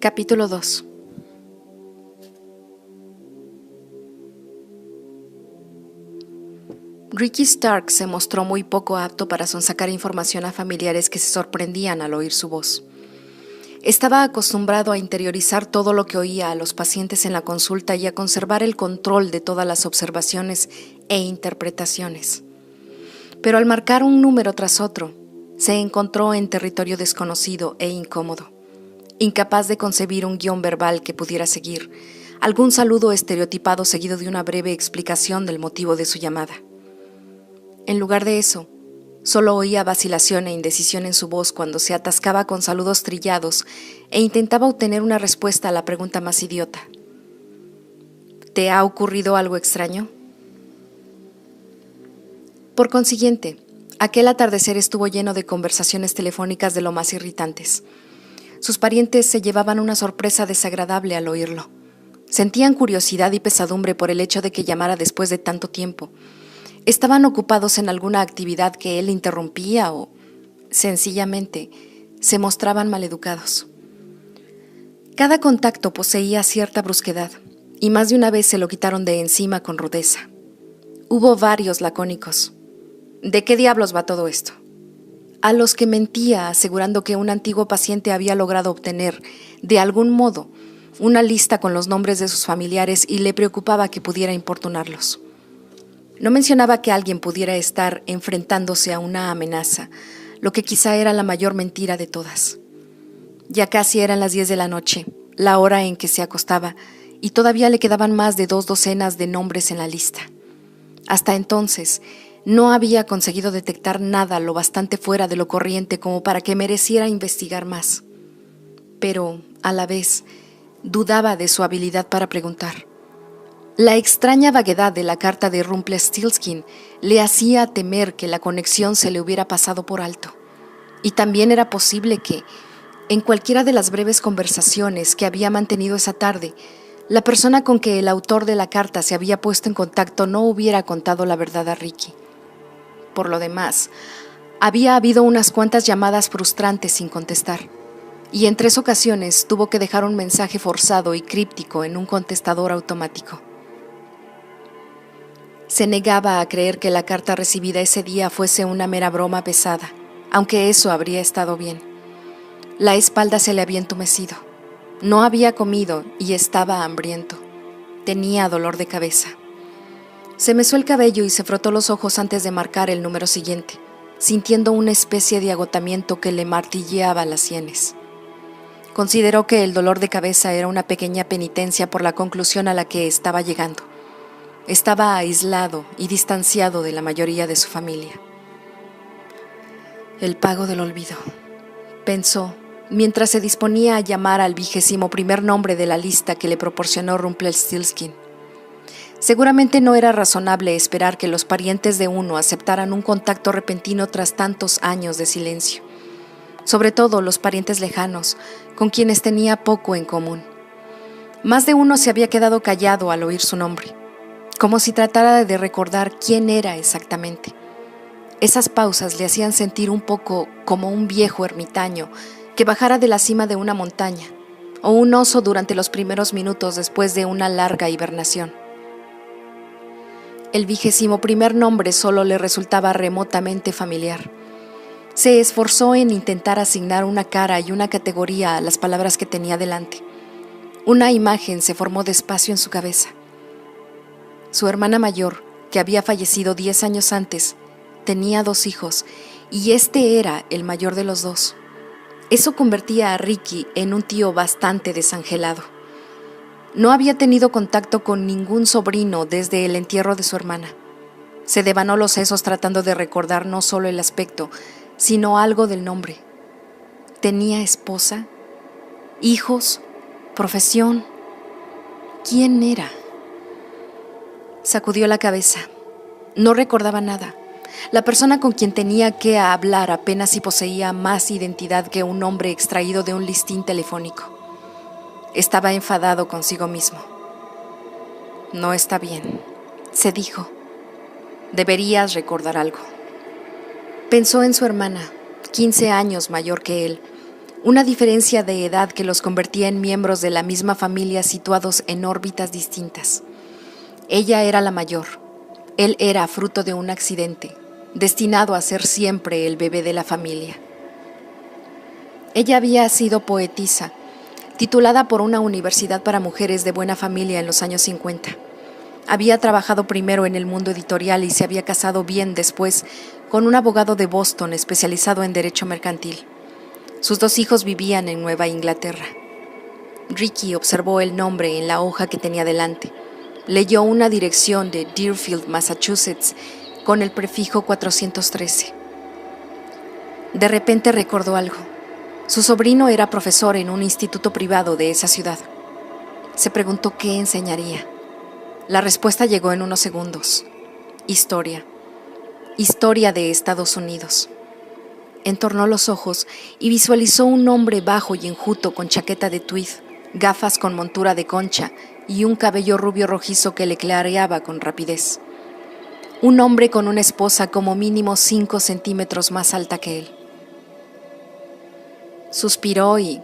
Capítulo 2. Ricky Stark se mostró muy poco apto para sonsacar información a familiares que se sorprendían al oír su voz. Estaba acostumbrado a interiorizar todo lo que oía a los pacientes en la consulta y a conservar el control de todas las observaciones e interpretaciones. Pero al marcar un número tras otro, se encontró en territorio desconocido e incómodo, incapaz de concebir un guión verbal que pudiera seguir, algún saludo estereotipado seguido de una breve explicación del motivo de su llamada. En lugar de eso, solo oía vacilación e indecisión en su voz cuando se atascaba con saludos trillados e intentaba obtener una respuesta a la pregunta más idiota. ¿Te ha ocurrido algo extraño? Por consiguiente, aquel atardecer estuvo lleno de conversaciones telefónicas de lo más irritantes. Sus parientes se llevaban una sorpresa desagradable al oírlo. Sentían curiosidad y pesadumbre por el hecho de que llamara después de tanto tiempo. Estaban ocupados en alguna actividad que él interrumpía o, sencillamente, se mostraban maleducados. Cada contacto poseía cierta brusquedad, y más de una vez se lo quitaron de encima con rudeza. Hubo varios lacónicos. ¿De qué diablos va todo esto? A los que mentía asegurando que un antiguo paciente había logrado obtener, de algún modo, una lista con los nombres de sus familiares y le preocupaba que pudiera importunarlos. No mencionaba que alguien pudiera estar enfrentándose a una amenaza, lo que quizá era la mayor mentira de todas. Ya casi eran las 10 de la noche, la hora en que se acostaba, y todavía le quedaban más de 2 docenas de nombres en la lista. Hasta entonces, no había conseguido detectar nada lo bastante fuera de lo corriente como para que mereciera investigar más. Pero, a la vez, dudaba de su habilidad para preguntar. La extraña vaguedad de la carta de Rumpelstiltskin le hacía temer que la conexión se le hubiera pasado por alto. Y también era posible que, en cualquiera de las breves conversaciones que había mantenido esa tarde, la persona con que el autor de la carta se había puesto en contacto no hubiera contado la verdad a Ricky. Por lo demás, había habido unas cuantas llamadas frustrantes sin contestar, y en 3 ocasiones tuvo que dejar un mensaje forzado y críptico en un contestador automático. Se negaba a creer que la carta recibida ese día fuese una mera broma pesada, aunque eso habría estado bien. La espalda se le había entumecido. No había comido y estaba hambriento. Tenía dolor de cabeza. Se mesó el cabello y se frotó los ojos antes de marcar el número siguiente, sintiendo una especie de agotamiento que le martilleaba las sienes. Consideró que el dolor de cabeza era una pequeña penitencia por la conclusión a la que estaba llegando. Estaba aislado y distanciado de la mayoría de su familia. El pago del olvido, pensó, mientras se disponía a llamar al 21º nombre de la lista que le proporcionó Rumpelstiltskin. Seguramente no era razonable esperar que los parientes de uno aceptaran un contacto repentino tras tantos años de silencio, sobre todo los parientes lejanos, con quienes tenía poco en común. Más de uno se había quedado callado al oír su nombre, como si tratara de recordar quién era exactamente. Esas pausas le hacían sentir un poco como un viejo ermitaño que bajara de la cima de una montaña, o un oso durante los primeros minutos después de una larga hibernación. El 21º nombre solo le resultaba remotamente familiar. Se esforzó en intentar asignar una cara y una categoría a las palabras que tenía delante. Una imagen se formó despacio en su cabeza. Su hermana mayor, que había fallecido 10 años antes, tenía 2 hijos, y este era el mayor de los 2. Eso convertía a Ricky en un tío bastante desangelado. No había tenido contacto con ningún sobrino desde el entierro de su hermana. Se devanó los sesos tratando de recordar no solo el aspecto, sino algo del nombre. ¿Tenía esposa? ¿Hijos? ¿Profesión? ¿Quién era? Sacudió la cabeza. No recordaba nada. La persona con quien tenía que hablar apenas si poseía más identidad que un nombre extraído de un listín telefónico. Estaba enfadado consigo mismo. No está bien, se dijo. Deberías recordar algo. Pensó en su hermana, 15 años mayor que él, una diferencia de edad que los convertía en miembros de la misma familia situados en órbitas distintas. Ella era la mayor. Él era fruto de un accidente, destinado a ser siempre el bebé de la familia. Ella había sido poetisa, titulada por una universidad para mujeres de buena familia en los años 50. Había trabajado primero en el mundo editorial y se había casado bien después con un abogado de Boston especializado en derecho mercantil. Sus 2 hijos vivían en Nueva Inglaterra. Ricky observó el nombre en la hoja que tenía delante. Leyó una dirección de Deerfield, Massachusetts, con el prefijo 413. De repente recordó algo. Su sobrino era profesor en un instituto privado de esa ciudad. Se preguntó qué enseñaría. La respuesta llegó en unos segundos. Historia. Historia de Estados Unidos. Entornó los ojos y visualizó un hombre bajo y enjuto con chaqueta de tweed, gafas con montura de concha y un cabello rubio rojizo que le clareaba con rapidez. Un hombre con una esposa como mínimo 5 centímetros más alta que él. Suspiró y,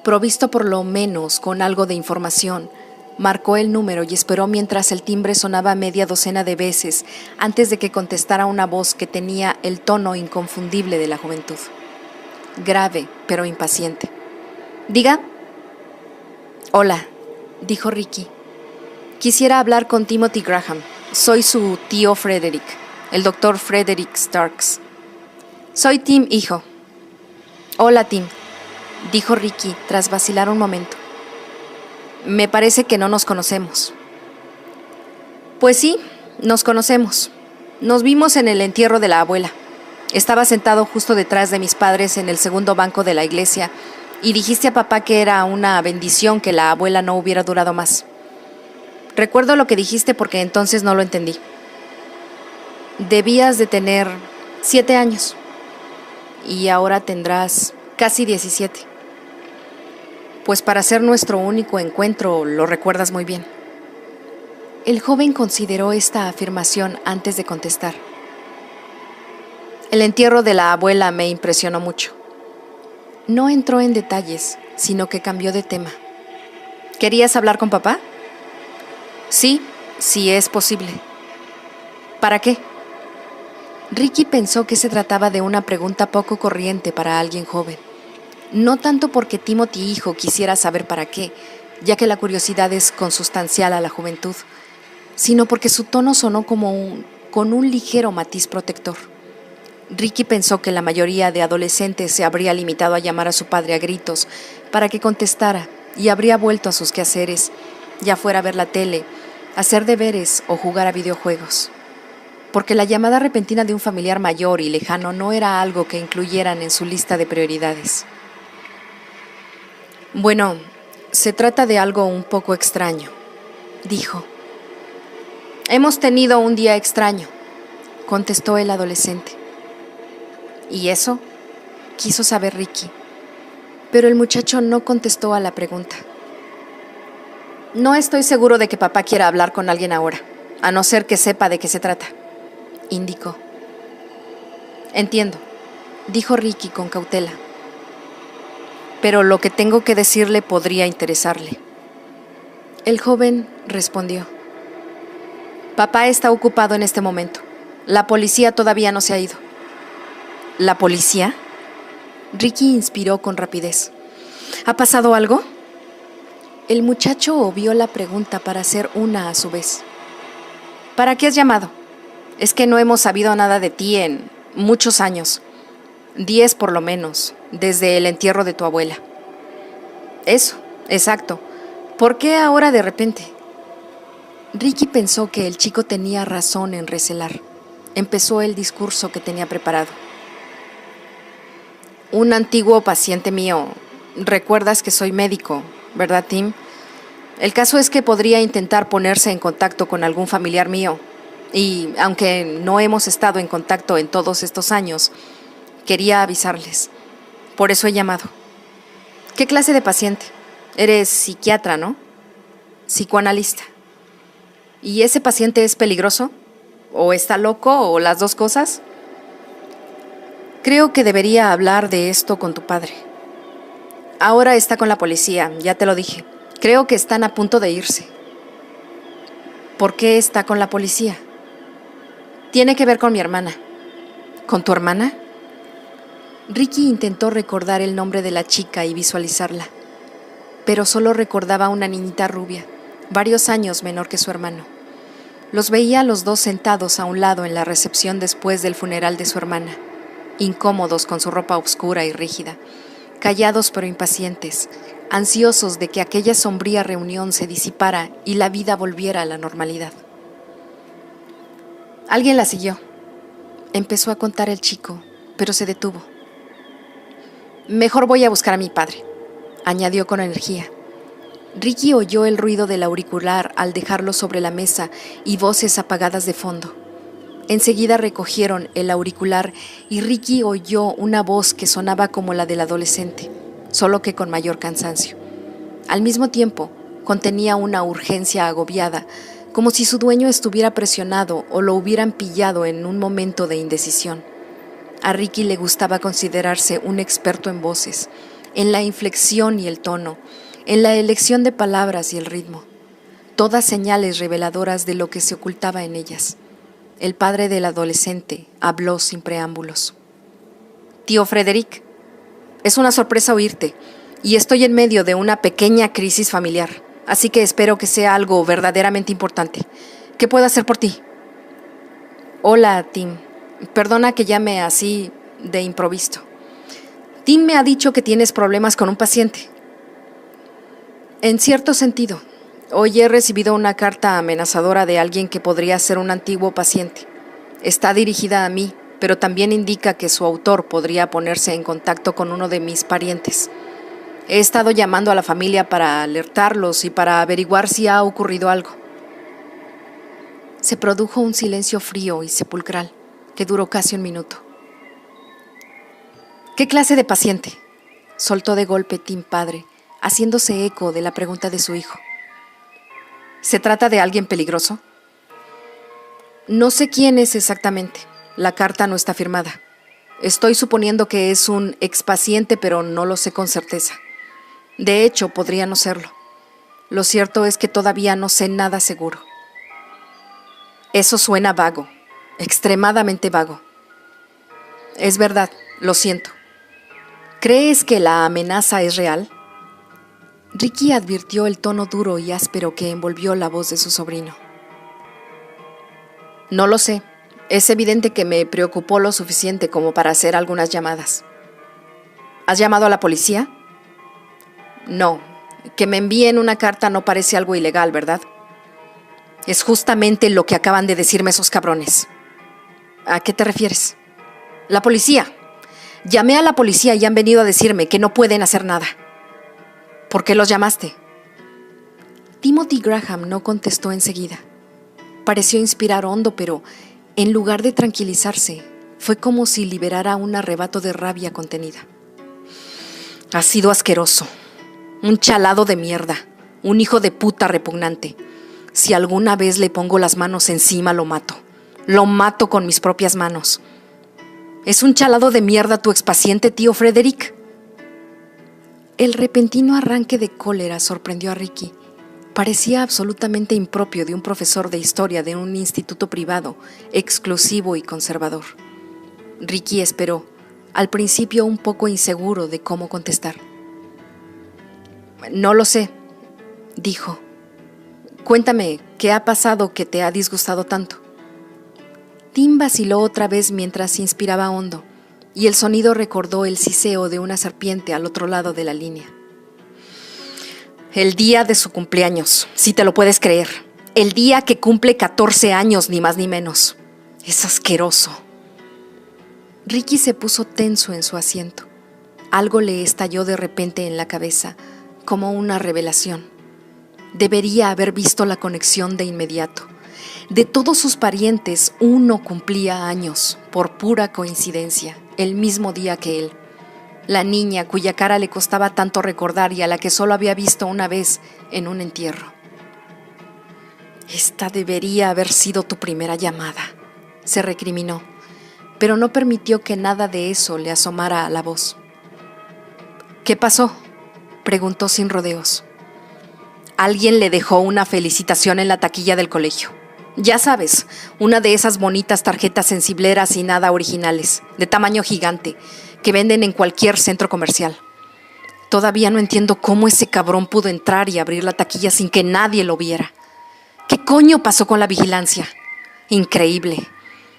provisto por lo menos con algo de información, marcó el número y esperó mientras el timbre sonaba media docena de veces antes de que contestara una voz que tenía el tono inconfundible de la juventud. Grave, pero impaciente. «Diga». «Hola», dijo Ricky. «Quisiera hablar con Timothy Graham. Soy su tío Frederick, el doctor Frederick Starks». «Soy Tim, hijo». «Hola, Tim», dijo Ricky tras vacilar un momento. «Me parece que no nos conocemos». «Pues sí, nos conocemos. Nos vimos en el entierro de la abuela. Estaba sentado justo detrás de mis padres en el segundo banco de la iglesia y dijiste a papá que era una bendición que la abuela no hubiera durado más. Recuerdo lo que dijiste porque entonces no lo entendí. Debías de tener 7 años y ahora tendrás casi 17. Pues para ser nuestro único encuentro lo recuerdas muy bien». El joven consideró esta afirmación antes de contestar. «El entierro de la abuela me impresionó mucho». No entró en detalles, sino que cambió de tema. «¿Querías hablar con papá?» «Sí, si es posible». «¿Para qué?» Ricky pensó que se trataba de una pregunta poco corriente para alguien joven. No tanto porque Timothy hijo quisiera saber para qué, ya que la curiosidad es consustancial a la juventud, sino porque su tono sonó con un ligero matiz protector. Ricky pensó que la mayoría de adolescentes se habría limitado a llamar a su padre a gritos para que contestara y habría vuelto a sus quehaceres, ya fuera a ver la tele, hacer deberes o jugar a videojuegos. Porque la llamada repentina de un familiar mayor y lejano no era algo que incluyeran en su lista de prioridades. «Bueno, se trata de algo un poco extraño», dijo. «Hemos tenido un día extraño», contestó el adolescente. «¿Y eso?», quiso saber Ricky, pero el muchacho no contestó a la pregunta. «No estoy seguro de que papá quiera hablar con alguien ahora, a no ser que sepa de qué se trata», indicó. «Entiendo», dijo Ricky con cautela. «Pero lo que tengo que decirle podría interesarle». El joven respondió. «Papá está ocupado en este momento. La policía todavía no se ha ido». «¿La policía?». Ricky inspiró con rapidez. «¿Ha pasado algo?». El muchacho obvió la pregunta para hacer una a su vez. «¿Para qué has llamado? Es que no hemos sabido nada de ti en muchos años. 10 por lo menos, desde el entierro de tu abuela». «Eso, exacto. ¿Por qué ahora de repente?». Ricky pensó que el chico tenía razón en recelar. Empezó el discurso que tenía preparado. «Un antiguo paciente mío. Recuerdas que soy médico, ¿verdad, Tim? El caso es que podría intentar ponerse en contacto con algún familiar mío. Y aunque no hemos estado en contacto en todos estos años, quería avisarles. Por eso he llamado». «¿Qué clase de paciente? Eres psiquiatra, ¿no?». «Psicoanalista». «¿Y ese paciente es peligroso? ¿O está loco? ¿O las dos cosas?». «Creo que debería hablar de esto con tu padre». Ahora está con la policía, ya te lo dije. Creo que están a punto de irse. ¿Por qué está con la policía? Tiene que ver con mi hermana. ¿Con tu hermana? Ricky intentó recordar el nombre de la chica y visualizarla, pero solo recordaba una niñita rubia, varios años menor que su hermano. Los veía a los dos sentados a un lado en la recepción después del funeral de su hermana, incómodos con su ropa oscura y rígida, callados pero impacientes, ansiosos de que aquella sombría reunión se disipara y la vida volviera a la normalidad. Alguien la siguió. Empezó a contar el chico, pero se detuvo. Mejor voy a buscar a mi padre, añadió con energía. Ricky oyó el ruido del auricular al dejarlo sobre la mesa y voces apagadas de fondo. Enseguida recogieron el auricular y Ricky oyó una voz que sonaba como la del adolescente, solo que con mayor cansancio. Al mismo tiempo, contenía una urgencia agobiada, como si su dueño estuviera presionado o lo hubieran pillado en un momento de indecisión. A Ricky le gustaba considerarse un experto en voces, en la inflexión y el tono, en la elección de palabras y el ritmo, todas señales reveladoras de lo que se ocultaba en ellas. El padre del adolescente habló sin preámbulos. Tío Frederick, es una sorpresa oírte, y estoy en medio de una pequeña crisis familiar, así que espero que sea algo verdaderamente importante. ¿Qué puedo hacer por ti? Hola, Tim. Perdona que llame así de improviso. Tim me ha dicho que tienes problemas con un paciente. En cierto sentido, hoy he recibido una carta amenazadora de alguien que podría ser un antiguo paciente. Está dirigida a mí, pero también indica que su autor podría ponerse en contacto con uno de mis parientes. He estado llamando a la familia para alertarlos y para averiguar si ha ocurrido algo. Se produjo un silencio frío y sepulcral que duró casi un minuto. ¿Qué clase de paciente?, soltó de golpe Tim padre, haciéndose eco de la pregunta de su hijo. ¿Se trata de alguien peligroso? No sé quién es exactamente. La carta no está firmada. Estoy suponiendo que es un expaciente, pero no lo sé con certeza. De hecho, podría no serlo. Lo cierto es que todavía no sé nada seguro. Eso suena vago, extremadamente vago. Es verdad, lo siento. ¿Crees que la amenaza es real? Ricky advirtió el tono duro y áspero que envolvió la voz de su sobrino. No lo sé. Es evidente que me preocupó lo suficiente como para hacer algunas llamadas. ¿Has llamado a la policía? No. Que me envíen una carta no parece algo ilegal, ¿verdad? Es justamente lo que acaban de decirme esos cabrones. ¿A qué te refieres? La policía. Llamé a la policía y han venido a decirme que no pueden hacer nada. ¿Por qué los llamaste? Timothy Graham no contestó enseguida. Pareció inspirar hondo, pero en lugar de tranquilizarse, fue como si liberara un arrebato de rabia contenida. Ha sido asqueroso. Un chalado de mierda. Un hijo de puta repugnante. Si alguna vez le pongo las manos encima, lo mato. Lo mato con mis propias manos. ¿Es un chalado de mierda tu expaciente, tío Frederick? El repentino arranque de cólera sorprendió a Ricky. Parecía absolutamente impropio de un profesor de historia de un instituto privado, exclusivo y conservador. Ricky esperó, al principio un poco inseguro de cómo contestar. No lo sé, dijo. Cuéntame, ¿qué ha pasado que te ha disgustado tanto? Tim vaciló otra vez mientras inspiraba hondo, y el sonido recordó el siseo de una serpiente al otro lado de la línea. El día de su cumpleaños, si te lo puedes creer. El día que cumple 14 años, ni más ni menos. Es asqueroso. Ricky se puso tenso en su asiento. Algo le estalló de repente en la cabeza, como una revelación. Debería haber visto la conexión de inmediato. De todos sus parientes, uno cumplía años, por pura coincidencia, el mismo día que él. La niña cuya cara le costaba tanto recordar y a la que solo había visto una vez en un entierro. Esta debería haber sido tu primera llamada, se recriminó, pero no permitió que nada de eso le asomara a la voz. ¿Qué pasó?, Preguntó sin rodeos. Alguien le dejó una felicitación en la taquilla del colegio. Ya sabes, una de esas bonitas tarjetas sensibleras y nada originales, de tamaño gigante, que venden en cualquier centro comercial. Todavía no entiendo cómo ese cabrón pudo entrar y abrir la taquilla sin que nadie lo viera. ¿Qué coño pasó con la vigilancia? Increíble.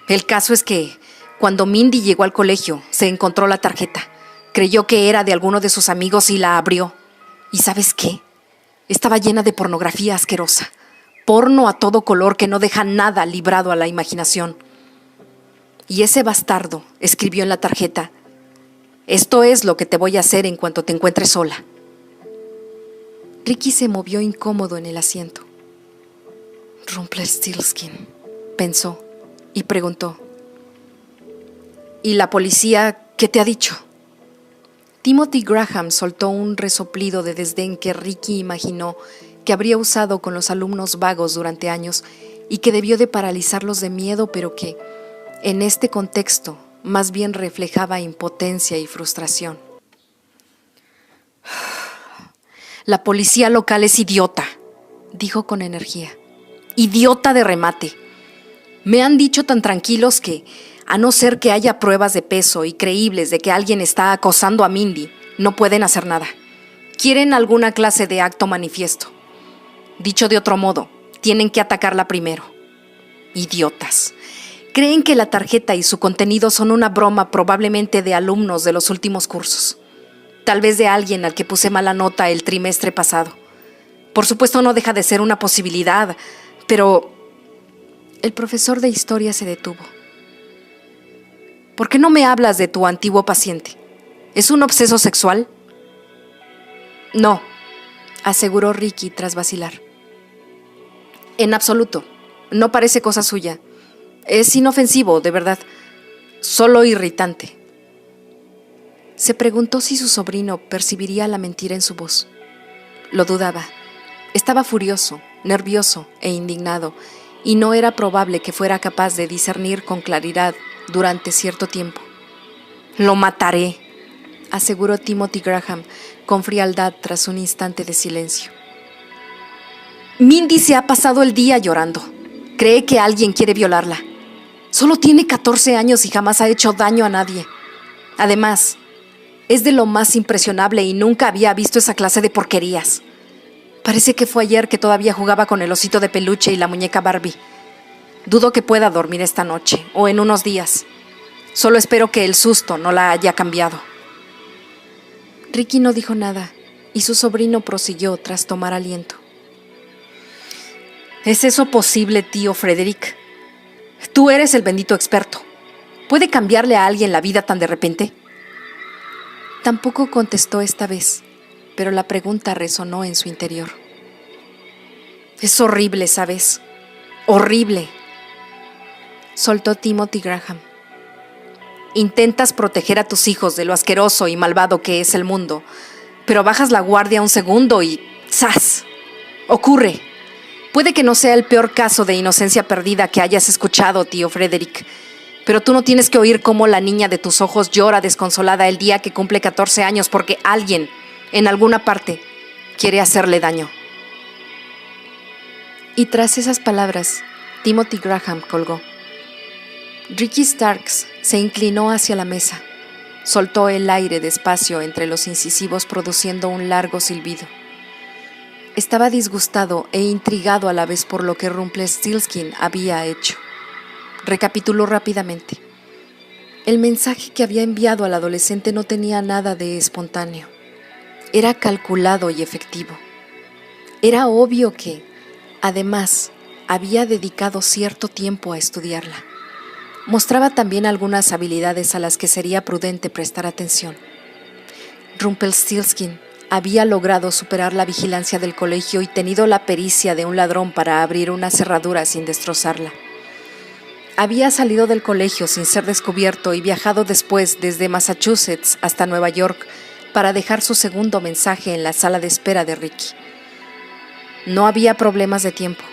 El caso es que, cuando Mindy llegó al colegio, se encontró la tarjeta. Creyó que era de alguno de sus amigos y la abrió. ¿Y sabes qué? Estaba llena de pornografía asquerosa. Porno a todo color que no deja nada librado a la imaginación. Y ese bastardo escribió en la tarjeta: «Esto es lo que te voy a hacer en cuanto te encuentres sola». Ricky se movió incómodo en el asiento. Rumpelstiltskin, pensó, y preguntó: ¿y la policía qué te ha dicho? Timothy Graham soltó un resoplido de desdén que Ricky imaginó que habría usado con los alumnos vagos durante años y que debió de paralizarlos de miedo, pero que, en este contexto, más bien reflejaba impotencia y frustración. «La policía local es idiota», dijo con energía. «Idiota de remate. Me han dicho tan tranquilos que, a no ser que haya pruebas de peso y creíbles de que alguien está acosando a Mindy, no pueden hacer nada. Quieren alguna clase de acto manifiesto. Dicho de otro modo, tienen que atacarla primero. Idiotas. Creen que la tarjeta y su contenido son una broma, probablemente de alumnos de los últimos cursos. Tal vez de alguien al que puse mala nota el trimestre pasado. Por supuesto no deja de ser una posibilidad, pero...» El profesor de historia se detuvo. «¿Por qué no me hablas de tu antiguo paciente? ¿Es un obseso sexual?» «No», aseguró Ricky tras vacilar. «En absoluto. No parece cosa suya. Es inofensivo, de verdad. Solo irritante». Se preguntó si su sobrino percibiría la mentira en su voz. Lo dudaba. Estaba furioso, nervioso e indignado, y no era probable que fuera capaz de discernir con claridad durante cierto tiempo. «Lo mataré», aseguró Timothy Graham con frialdad tras un instante de silencio. «Mindy se ha pasado el día llorando. Cree que alguien quiere violarla. Solo tiene 14 años y jamás ha hecho daño a nadie. Además, es de lo más impresionable y nunca había visto esa clase de porquerías. Parece que fue ayer que todavía jugaba con el osito de peluche y la muñeca Barbie. Dudo que pueda dormir esta noche o en unos días. Solo espero que el susto no la haya cambiado». Ricky no dijo nada y su sobrino prosiguió tras tomar aliento. «¿Es eso posible, tío Frederick? Tú eres el bendito experto. ¿Puede cambiarle a alguien la vida tan de repente?» Tampoco contestó esta vez, pero la pregunta resonó en su interior. «Es horrible, ¿sabes? Horrible», soltó Timothy Graham. «Intentas proteger a tus hijos de lo asqueroso y malvado que es el mundo, pero bajas la guardia un segundo y ¡zas! Ocurre. Puede que no sea el peor caso de inocencia perdida que hayas escuchado, tío Frederick, pero tú no tienes que oír cómo la niña de tus ojos llora desconsolada el día que cumple 14 años porque alguien, en alguna parte, quiere hacerle daño». Y tras esas palabras, Timothy Graham colgó. Ricky Starks se inclinó hacia la mesa. Soltó el aire despacio entre los incisivos, produciendo un largo silbido. Estaba disgustado e intrigado a la vez por lo que Rumpelstiltskin había hecho. Recapituló rápidamente. El mensaje que había enviado al adolescente no tenía nada de espontáneo. Era calculado y efectivo. Era obvio que, además, había dedicado cierto tiempo a estudiarla. Mostraba también algunas habilidades a las que sería prudente prestar atención. Rumpelstiltskin había logrado superar la vigilancia del colegio y tenido la pericia de un ladrón para abrir una cerradura sin destrozarla. Había salido del colegio sin ser descubierto y viajado después desde Massachusetts hasta Nueva York para dejar su segundo mensaje en la sala de espera de Ricky. No había problemas de tiempo.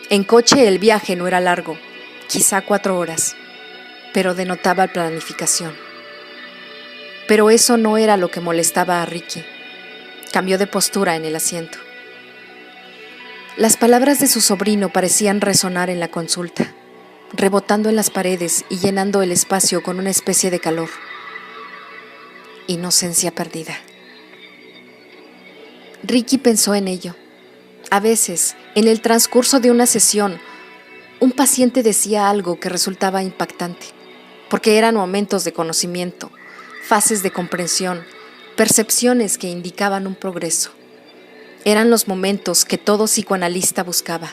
En coche el viaje no era largo, quizá 4 horas, pero denotaba planificación. Pero eso no era lo que molestaba a Ricky. Cambió de postura en el asiento. Las palabras de su sobrino parecían resonar en la consulta, rebotando en las paredes y llenando el espacio con una especie de calor. Inocencia perdida. Ricky pensó en ello. A veces, en el transcurso de una sesión, un paciente decía algo que resultaba impactante, porque eran momentos de conocimiento, fases de comprensión, percepciones que indicaban un progreso. Eran los momentos que todo psicoanalista buscaba.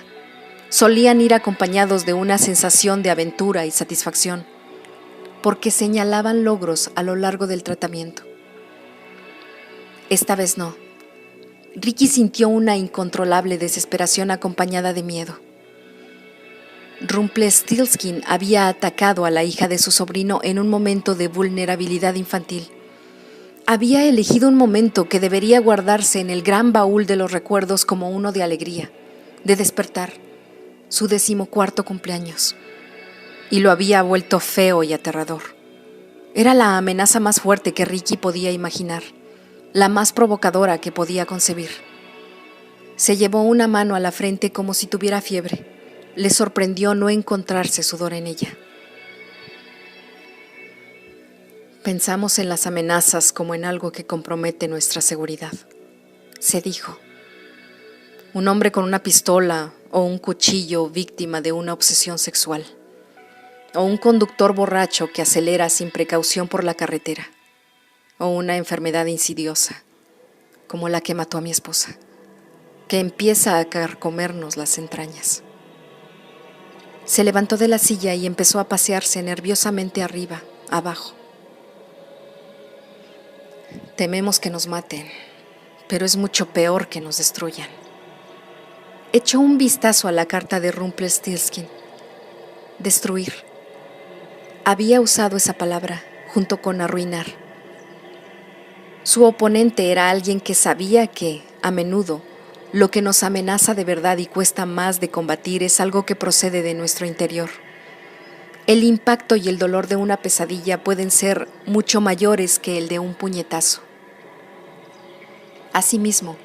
Solían ir acompañados de una sensación de aventura y satisfacción, porque señalaban logros a lo largo del tratamiento. Esta vez no. Ricky sintió una incontrolable desesperación acompañada de miedo. Rumpelstiltskin había atacado a la hija de su sobrino en un momento de vulnerabilidad infantil. Había elegido un momento que debería guardarse en el gran baúl de los recuerdos como uno de alegría, de despertar, su 14º cumpleaños. Y lo había vuelto feo y aterrador. Era la amenaza más fuerte que Ricky podía imaginar, la más provocadora que podía concebir. Se llevó una mano a la frente como si tuviera fiebre. Le sorprendió no encontrarse sudor en ella. Pensamos en las amenazas como en algo que compromete nuestra seguridad, se dijo. Un hombre con una pistola o un cuchillo víctima de una obsesión sexual, o un conductor borracho que acelera sin precaución por la carretera, o una enfermedad insidiosa, como la que mató a mi esposa, que empieza a carcomernos las entrañas. Se levantó de la silla y empezó a pasearse nerviosamente arriba, abajo. Tememos que nos maten, pero es mucho peor que nos destruyan. Echó un vistazo a la carta de Rumpelstiltskin. Destruir. Había usado esa palabra junto con arruinar. Su oponente era alguien que sabía que, a menudo, lo que nos amenaza de verdad y cuesta más de combatir es algo que procede de nuestro interior. El impacto y el dolor de una pesadilla pueden ser mucho mayores que el de un puñetazo. Asimismo,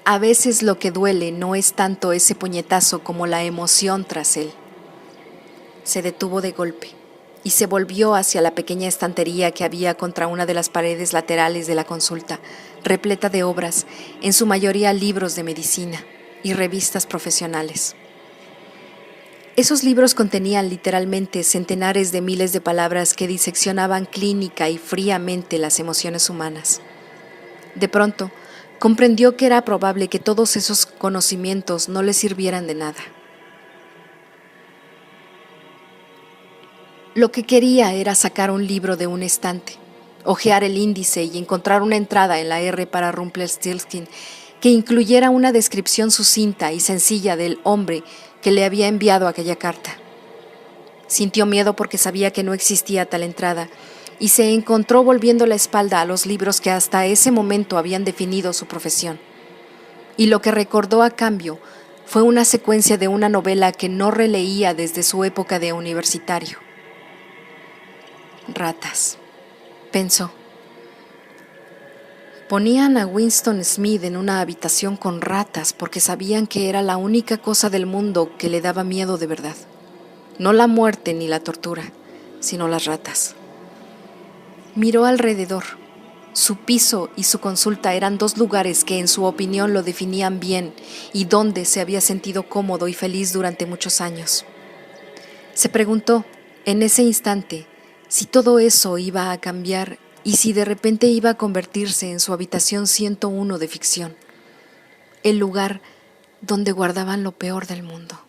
a veces lo que duele no es tanto ese puñetazo como la emoción tras él. Se detuvo de golpe y se volvió hacia la pequeña estantería que había contra una de las paredes laterales de la consulta, repleta de obras, en su mayoría libros de medicina y revistas profesionales. Esos libros contenían literalmente centenares de miles de palabras que diseccionaban clínica y fríamente las emociones humanas. De pronto, comprendió que era probable que todos esos conocimientos no le sirvieran de nada. Lo que quería era sacar un libro de un estante, hojear el índice y encontrar una entrada en la R para Rumpelstiltskin que incluyera una descripción sucinta y sencilla del hombre que le había enviado aquella carta. Sintió miedo porque sabía que no existía tal entrada y se encontró volviendo la espalda a los libros que hasta ese momento habían definido su profesión. Y lo que recordó a cambio fue una secuencia de una novela que no releía desde su época de universitario. Ratas, pensó. Ponían a Winston Smith en una habitación con ratas porque sabían que era la única cosa del mundo que le daba miedo de verdad. No la muerte ni la tortura, sino las ratas. Miró alrededor. Su piso y su consulta eran dos lugares que en su opinión lo definían bien y donde se había sentido cómodo y feliz durante muchos años. Se preguntó, en ese instante, si todo eso iba a cambiar y si de repente iba a convertirse en su habitación 101 de ficción, el lugar donde guardaban lo peor del mundo.